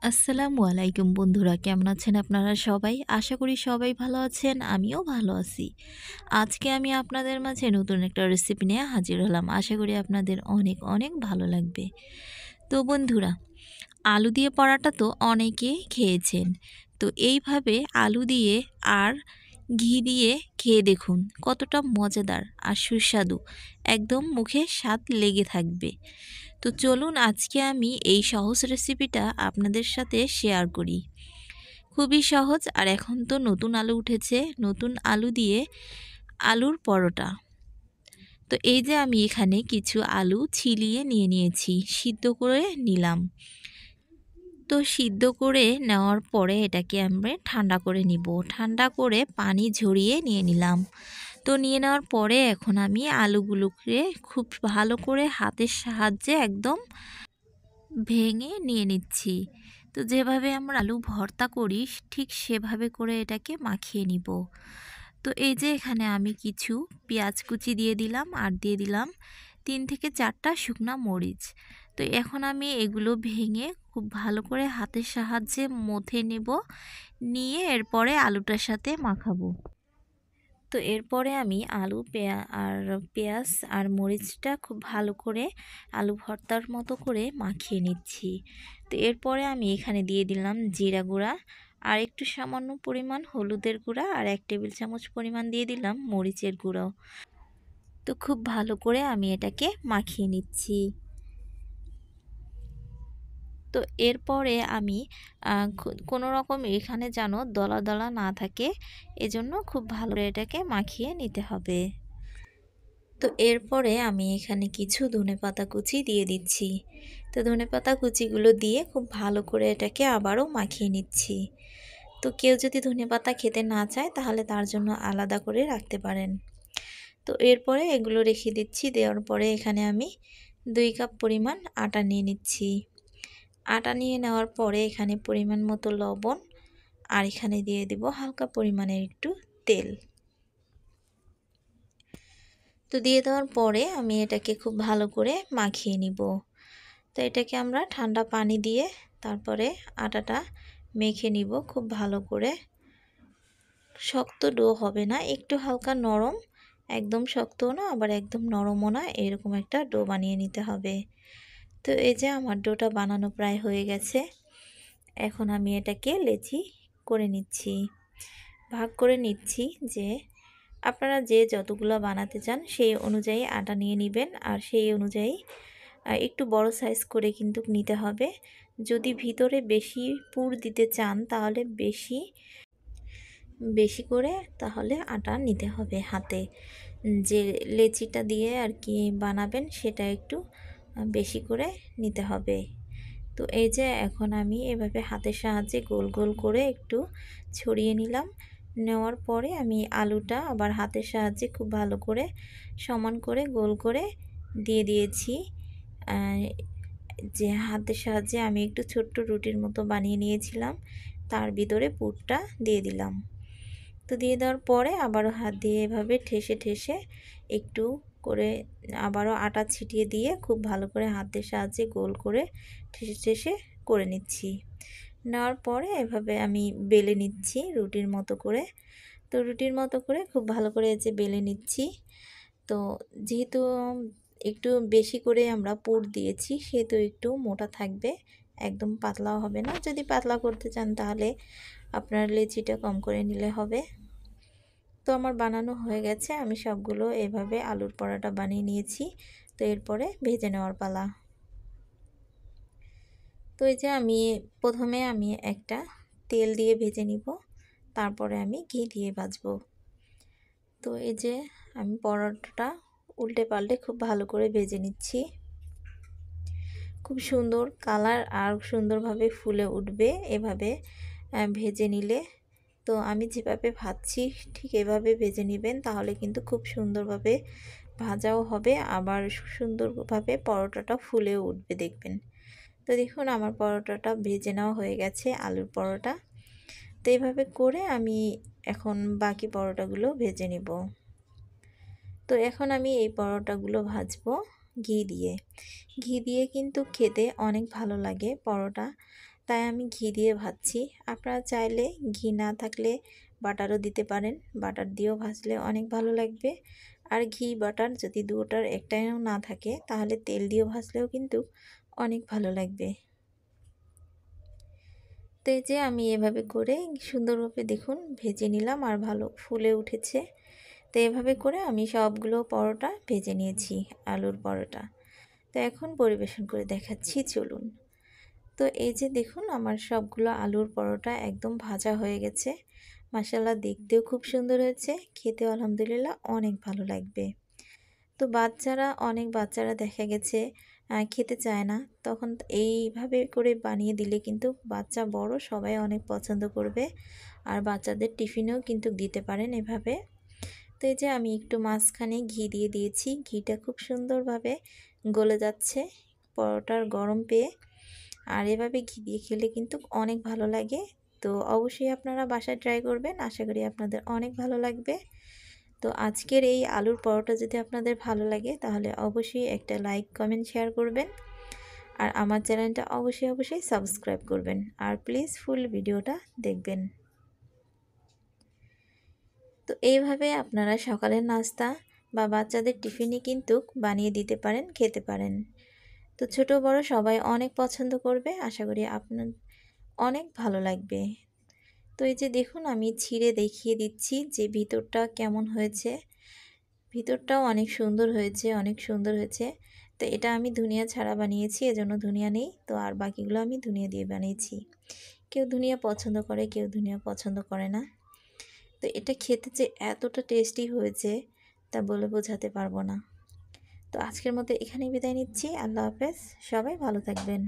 আসসালামু আলাইকুম বন্ধুরা, কেমন আছেন আপনারা সবাই? আশা করি সবাই ভালো আছেন, আমিও ভালো আছি। আজকে আমি আপনাদের মাঝে নতুন একটা রেসিপি নিয়ে হাজির হলাম। আশা করি আপনাদের অনেক অনেক ভালো লাগবে। তো বন্ধুরা, আলু দিয়ে পরাটা তো অনেকেই খেয়েছেন। তো এইভাবে আলু দিয়ে আর ঘি দিয়ে খেয়ে দেখুন কতটা মজাদার আর সুস্বাদু, একদম মুখে স্বাদ লেগে থাকবে। তো চলুন আজকে আমি এই সহজ রেসিপিটা আপনাদের সাথে শেয়ার করি। খুবই সহজ, আর এখন তো নতুন আলু উঠেছে, নতুন আলু দিয়ে আলুর পরোটা। তো এই যে আমি এখানে কিছু আলু ছিলিয়ে নিয়েছি, সিদ্ধ করে নিলাম। তো সিদ্ধ করে নেওয়ার পরে এটাকে আমরা ঠান্ডা করে নিব। ঠান্ডা করে পানি ঝরিয়ে নিয়ে নিলাম। তো নিয়ে নেওয়ার পরে এখন আমি আলুগুলোকে খুব ভালো করে হাতের সাহায্যে একদম ভেঙে নিয়ে নিচ্ছি। তো যেভাবে আমরা আলু ভর্তা করি ঠিক সেভাবে করে এটাকে মাখিয়ে নিব। তো এই যে এখানে আমি কিছু পেঁয়াজ কুচি দিয়ে দিলাম, আর দিয়ে দিলাম 3 থেকে 4টা শুকনা মরিচ। তো এখন আমি এগুলো ভেঙে খুব ভালো করে হাতের সাহায্যে মথে নেব, নিয়ে এরপরে আলুটার সাথে মাখাবো। তো এরপরে আমি আলু পেঁয়াজ আর মরিচটা খুব ভালো করে আলু ভর্তার মতো করে মাখিয়ে নিচ্ছি। তো এরপরে আমি এখানে দিয়ে দিলাম জিরা গুঁড়া, আর একটু সামান্য পরিমাণ হলুদের গুঁড়া, আর 1 টেবিল চামচ পরিমাণ দিয়ে দিলাম মরিচের গুঁড়ো। তো খুব ভালো করে আমি এটাকে মাখিয়ে নিচ্ছি। তো এরপরে আমি কোনো রকম এখানে যেন দলা দলা না থাকে, এজন্য খুব ভালো করে এটাকে মাখিয়ে নিতে হবে। তো এরপরে আমি এখানে কিছু ধনেপাতা কুচি দিয়ে দিচ্ছি। তো ধনেপাতা কুচিগুলো দিয়ে খুব ভালো করে এটাকে আবারও মাখিয়ে নিচ্ছি। তো কেউ যদি ধনেপাতা খেতে না চায় তাহলে তার জন্য আলাদা করে রাখতে পারেন। তো এরপরে এগুলো রেখে দিচ্ছি। দেওয়ার পরে এখানে আমি 2 কাপ পরিমাণ আটা নিয়ে নিচ্ছি। আটা নিয়ে নেওয়ার পরে এখানে পরিমাণ মতো লবণ, আর এখানে দিয়ে দেব হালকা পরিমাণের একটু তেল। তো দিয়ে দেওয়ার পরে আমি এটাকে খুব ভালো করে মাখিয়ে নিব। তো এটাকে আমরা ঠান্ডা পানি দিয়ে তারপরে আটাটা মেখে নিব খুব ভালো করে। শক্ত ডো হবে না, একটু হালকা নরম, একদম শক্তও না আবার একদম নরমও না, এরকম একটা ডো বানিয়ে নিতে হবে। তো এই যে আমার ডোটা বানানো প্রায় হয়ে গেছে। এখন আমি এটাকে লেচি করে নিচ্ছি, ভাগ করে নিচ্ছি। যে আপনারা যে যতগুলো বানাতে চান সেই অনুযায়ী আটা নিয়ে নেবেন, আর সেই অনুযায়ী একটু বড় সাইজ করে কিন্তু নিতে হবে। যদি ভিতরে বেশি পুর দিতে চান তাহলে বেশি বেশি করে তাহলে আটা নিতে হবে হাতে। যে লেচিটা দিয়ে আর কি বানাবেন সেটা একটু বেশি করে নিতে হবে। তো এই যে এখন আমি এভাবে হাতের সাহায্যে গোল গোল করে একটু ছড়িয়ে নিলাম। নেওয়ার পরে আমি আলুটা আবার হাতের সাহায্যে খুব ভালো করে সমান করে গোল করে দিয়ে দিয়েছি। যে হাতের সাহায্যে আমি একটু ছোট্ট রুটির মতো বানিয়ে নিয়েছিলাম, তার ভিতরে পুরটা দিয়ে দিলাম। তো দিয়ে দেওয়ার পরে আবারও হাত দিয়ে এভাবে ঠেসে ঠেসে একটু করে আবারও আটা ছিটিয়ে দিয়ে খুব ভালো করে হাতের সাহায্যে গোল করে ঠেসে ঠেসে করে নিচ্ছি। নেওয়ার পরে এভাবে আমি বেলে নিচ্ছি রুটির মতো করে। তো রুটির মতো করে খুব ভালো করে এই যে বেলে নিচ্ছি। তো যেহেতু একটু বেশি করে আমরা পুর দিয়েছি সেহেতু একটু মোটা থাকবে, একদম পাতলাও হবে না। যদি পাতলা করতে চান তাহলে আপনার লেচিটা কম করে নিলে হবে। তো আমার বানানো হয়ে গেছে, আমি সবগুলো এভাবে আলুর পরোটা বানিয়ে নিয়েছি। তো এরপরে ভেজে নেওয়ার পালা। তো এই যে প্রথমে আমি একটা তেল দিয়ে ভেজে নিব, তারপরে আমি ঘি দিয়ে ভাজবো। তো এই যে আমি পরোটাটা উল্টে পাল্টে খুব ভালো করে ভেজে নিচ্ছি। খুব সুন্দর কালার আর সুন্দরভাবে ফুলে উঠবে এভাবে ভেজে নিলে। তো আমি যেভাবে ভাজছি ঠিক এভাবে ভেজে নেবেন, তাহলে কিন্তু খুব সুন্দরভাবে ভাজাও হবে, আবার সুন্দরভাবে পরোটাটা ফুলেও উঠবে দেখবেন। তো দেখুন আমার পরোটাটা ভেজে নেওয়া হয়ে গেছে, আলুর পরোটা। তো এইভাবে করে আমি এখন বাকি পরোটাগুলো ভেজে নেব। তো এখন আমি এই পরোটাগুলো ভাজবো ঘি দিয়ে। ঘি দিয়ে কিন্তু খেতে অনেক ভালো লাগে পরোটা। তাই আমি ঘি দিয়ে ভাজছি। আপনারা চাইলে ঘি না থাকলে বাটারও দিতে পারেন, বাটার দিয়েও ভাজলে অনেক ভালো লাগবে। আর ঘি বাটার যদি দুটোর একটাও না থাকে তাহলে তেল দিয়েও ভাজলেও কিন্তু অনেক ভালো লাগবে। তো এই যে আমি এভাবে করে সুন্দরভাবে দেখুন ভেজে নিলাম আর ভালো ফুলে উঠেছে। তো এভাবে করে আমি সবগুলো পরোটা ভেজে নিয়েছি, আলুর পরোটা। তো এখন পরিবেশন করে দেখাচ্ছি, চলুন। তো এই যে দেখুন আমার সবগুলো আলুর পরোটা একদম ভাজা হয়ে গেছে। মাশাআল্লাহ দেখতেও খুব সুন্দর হয়েছে, খেতেও আলহামদুলিল্লাহ অনেক ভালো লাগবে। তো অনেক বাচ্চারা দেখা গেছে খেতে চায় না, তখন এইভাবে করে বানিয়ে দিলে কিন্তু বাচ্চা বড় সবাই অনেক পছন্দ করবে। আর বাচ্চাদের টিফিনেও কিন্তু দিতে পারেন এভাবে। তো এই যে আমি একটু মাঝখানে ঘি দিয়ে দিয়েছি, ঘিটা খুব সুন্দরভাবে গলে যাচ্ছে পরোটার গরম পেয়ে। আর এভাবে ঘি দিয়ে খেলে কিন্তু অনেক ভালো লাগে। তো অবশ্যই আপনারা বাসায় ট্রাই করবেন, আশা করি আপনাদের অনেক ভালো লাগবে। তো আজকের এই আলুর পরোটা যদি আপনাদের ভালো লাগে তাহলে অবশ্যই একটা লাইক কমেন্ট শেয়ার করবেন। আর আমার চ্যানেলটা অবশ্যই সাবস্ক্রাইব করবেন। আর প্লিজ ফুল ভিডিওটা দেখবেন। তো এইভাবে আপনারা সকালের নাস্তা বা বাচ্চাদের টিফিনে কিন্তু বানিয়ে দিতে পারেন, খেতে পারেন। তো ছোট বড় সবাই অনেক পছন্দ করবে, আশা করি আপনার অনেক ভালো লাগবে। তো এই যে দেখুন আমি ছিঁড়ে দেখিয়ে দিচ্ছি যে ভিতরটা কেমন হয়েছে। ভিতরটাও অনেক সুন্দর হয়েছে, অনেক সুন্দর হয়েছে। তো এটা আমি ধনিয়া ছাড়া বানিয়েছি, এজন্য ধনিয়া নেই। তো আর বাকিগুলো আমি ধনিয়া দিয়ে বানিয়েছি। কেউ ধনিয়া পছন্দ করে, কেউ ধনিয়া পছন্দ করে না। তো এটা খেতে যে এতটা টেস্টি হয়েছে তা বলে বোঝাতে পারবো না। তো আজকের মতো এখানেই বিদায় নিচ্ছি। আল্লাহ হাফেজ, সবাই ভালো থাকবেন।